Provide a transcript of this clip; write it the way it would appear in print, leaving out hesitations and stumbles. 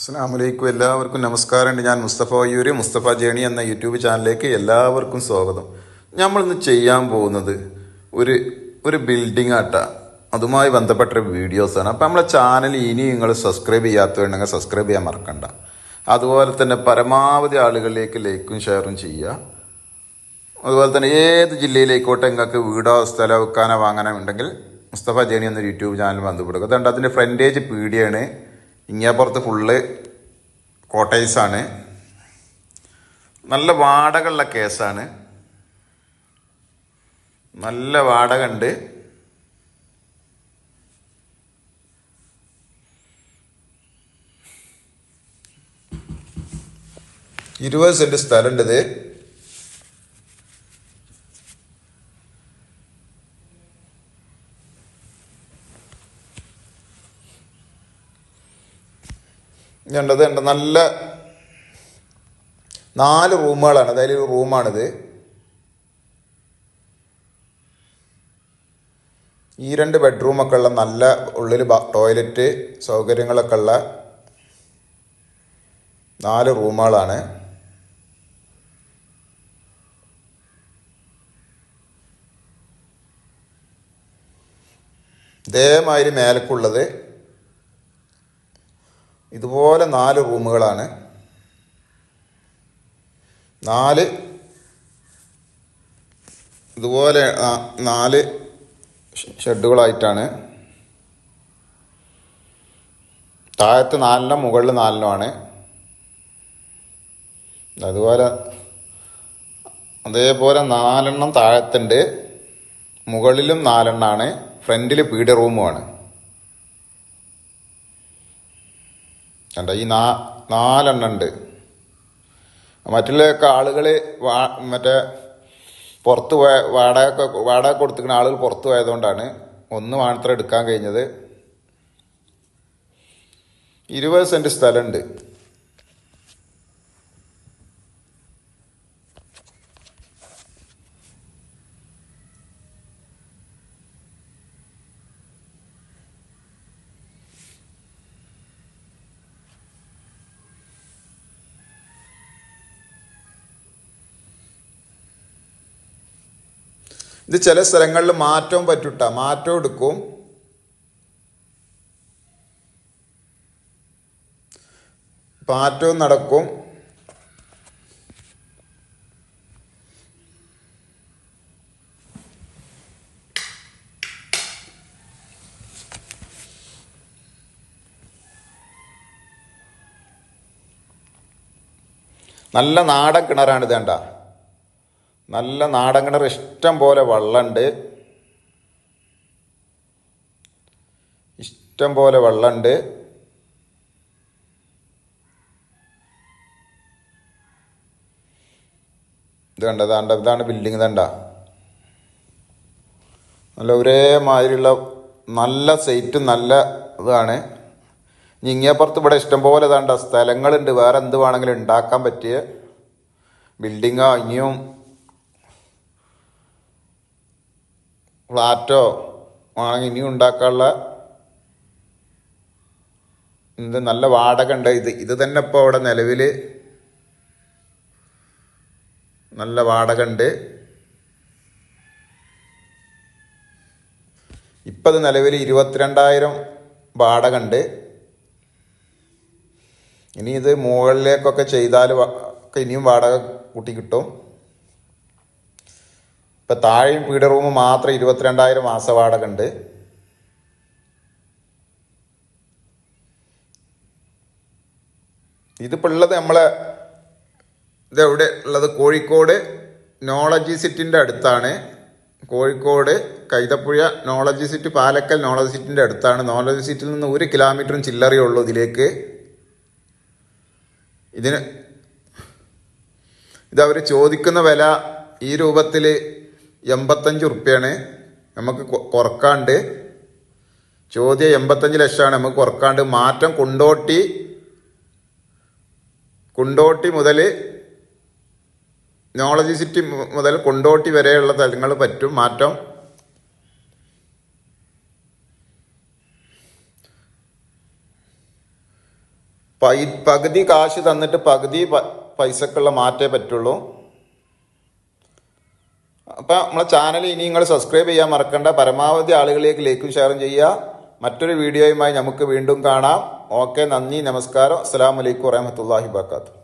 അസ്സലാമു എല്ലാവർക്കും നമസ്കാരമുണ്ട്. ഞാൻ മുസ്തഫ വയ്യൂര്, മുസ്തഫ ജേണി എന്ന യൂട്യൂബ് ചാനലിലേക്ക് എല്ലാവർക്കും സ്വാഗതം. നമ്മളിന്ന് ചെയ്യാൻ പോകുന്നത് ഒരു ഒരു ബിൽഡിംഗ് ആട്ടാ, അതുമായി ബന്ധപ്പെട്ട വീഡിയോസാണ്. അപ്പോൾ നമ്മളെ ചാനൽ ഇനി നിങ്ങൾ സബ്സ്ക്രൈബ് ചെയ്യാത്തതുണ്ടെങ്കിൽ സബ്സ്ക്രൈബ് ചെയ്യാൻ മറക്കണ്ട. അതുപോലെ തന്നെ പരമാവധി ആളുകളിലേക്ക് ലൈക്കും ഷെയറും ചെയ്യുക. അതുപോലെ തന്നെ ഏത് ജില്ലയിലേക്കോട്ടെ നിങ്ങൾക്ക് വീടോ സ്ഥലമോ വെക്കാനോ വാങ്ങാനോ ഉണ്ടെങ്കിൽ മുസ്തഫ ജേണി എന്ന യൂട്യൂബ് ചാനൽ ബന്ധപ്പെടുക. അതുകൊണ്ട് അതിൻ്റെ ഫ്രണ്ടേജ് പീടിയാണ്. ഇങ്ങേപ്പുറത്ത് ഫുള്ള് കോട്ടേഴ്സാണ്. നല്ല വാടകയുള്ള കേസാണ്. നല്ല വാടക ഉണ്ട്. ഇരുപത് സെന്റ് സ്ഥലമുണ്ട്. ഇത് കണ്ടത് നല്ല 4 റൂമുകളാണ്. അതായത് ഒരു റൂമാണിത്. ഈ 2 ബെഡ്റൂമൊക്കെ ഉള്ള നല്ല ഉള്ളിൽ ടോയ്ലറ്റ് സൗകര്യങ്ങളൊക്കെ ഉള്ള 4 റൂമുകളാണ്. ഇതേമാതിരി മേലക്കുള്ളത് ഇതുപോലെ 4 റൂമുകളാണ്. 4 ഇതുപോലെ 4 ഷെഡുകളായിട്ടാണ്. താഴത്ത് 4 മുകളിൽ 4 അതുപോലെ അതേപോലെ 4 താഴത്തുണ്ട്, മുകളിലും 4 ഫ്രണ്ടിൽ പീഡിയ റൂമുമാണ്. കണ്ട ഈ 4 ഉണ്ട്. മറ്റുള്ളതൊക്കെ ആളുകൾ മറ്റേ പുറത്ത് പോയ വാടക കൊടുത്തിരിക്കുന്ന ആളുകൾ പുറത്തു പോയതുകൊണ്ടാണ് ഒന്ന് മാത്രം എടുക്കാൻ കഴിഞ്ഞത്. 20 സെന്റ് സ്ഥലമുണ്ട്. ഇത് ചില സ്ഥലങ്ങളിൽ മാറ്റവും പറ്റൂട്ട, മാറ്റവും എടുക്കും. മാറ്റവും നടക്കും. നല്ല നാടൻ കിണറാണ് ഇത്. കണ്ട നല്ല നാടൻ കിണർ, ഇഷ്ടം പോലെ വെള്ളമുണ്ട്. ഇഷ്ടം പോലെ വെള്ളമുണ്ട്. ഇത് കണ്ട ഇതാണ് ബിൽഡിങ്. ഇതണ്ട നല്ല ഒരേമാതിരിയുള്ള നല്ല സൈറ്റും നല്ല ഇതാണ്. ഇങ്ങേപ്പുറത്ത് ഇവിടെ ഇഷ്ടംപോലെ ഇതാണ്ട സ്ഥലങ്ങളുണ്ട്. വേറെ എന്ത് വേണമെങ്കിലും ഉണ്ടാക്കാൻ പറ്റിയ ബിൽഡിങ്ങോ ഇനിയും ഫ്ലാറ്റോ ആണെങ്കിൽ ഇനിയും ഉണ്ടാക്കാനുള്ള ഇത് നല്ല വാടക ഉണ്ട്. ഇത് തന്നെ ഇപ്പോൾ അവിടെ നിലവിൽ നല്ല വാടക ഉണ്ട്. ഇപ്പം അത് നിലവിൽ 22,000 വാടക ഉണ്ട്. ഇനി ഇത് മുകളിലേക്കൊക്കെ ചെയ്താൽ ഒക്കെ ഇനിയും വാടക കൂട്ടി കിട്ടും. ഇപ്പം താഴെയും പീഡിയ റൂം മാത്രം 22,000 മാസ വാടക ഉണ്ട്. ഇതിപ്പോൾ ഉള്ളത് ഇതെവിടെ ഉള്ളത്? കോഴിക്കോട് നോളജി സിറ്റിൻ്റെ അടുത്താണ്. കോഴിക്കോട് കൈതപ്പുഴ നോളജി സിറ്റി, പാലക്കൽ നോളജി സിറ്റിൻ്റെ അടുത്താണ്. നോളജി സിറ്റിയിൽ നിന്ന് 1 കിലോമീറ്ററും ചില്ലറയേ ഉള്ളൂ ഇതിലേക്ക്. ഇതവർ ചോദിക്കുന്ന വില ഈ രൂപത്തിൽ 85 ഉറുപ്പ്യാണ്. നമുക്ക് കുറക്കാണ്ട്. ചോദ്യം 85 ലക്ഷമാണ്. നമുക്ക് കുറക്കാണ്ട്. മാറ്റം കുണ്ടോട്ടി മുതൽ നോളജി സിറ്റി മുതൽ കൊണ്ടോട്ടി വരെയുള്ള സ്ഥലങ്ങൾ പറ്റും മാറ്റം. പകുതി കാശ് തന്നിട്ട് പകുതി പൈസക്കുള്ള മാറ്റേ പറ്റുള്ളൂ. അപ്പം നമ്മളെ ചാനൽ ഇനി നിങ്ങൾ സബ്സ്ക്രൈബ് ചെയ്യാൻ മറക്കണ്ട. പരമാവധി ആളുകളിലേക്ക് ലൈക്കും ഷെയറും ചെയ്യുക. മറ്റൊരു വീഡിയോയുമായി നമുക്ക് വീണ്ടും കാണാം. ഓക്കെ, നന്ദി, നമസ്കാരം. അസ്സലാമു അലൈക്കും വറഹ്മത്തുള്ളാഹി വബറകാതുഹു.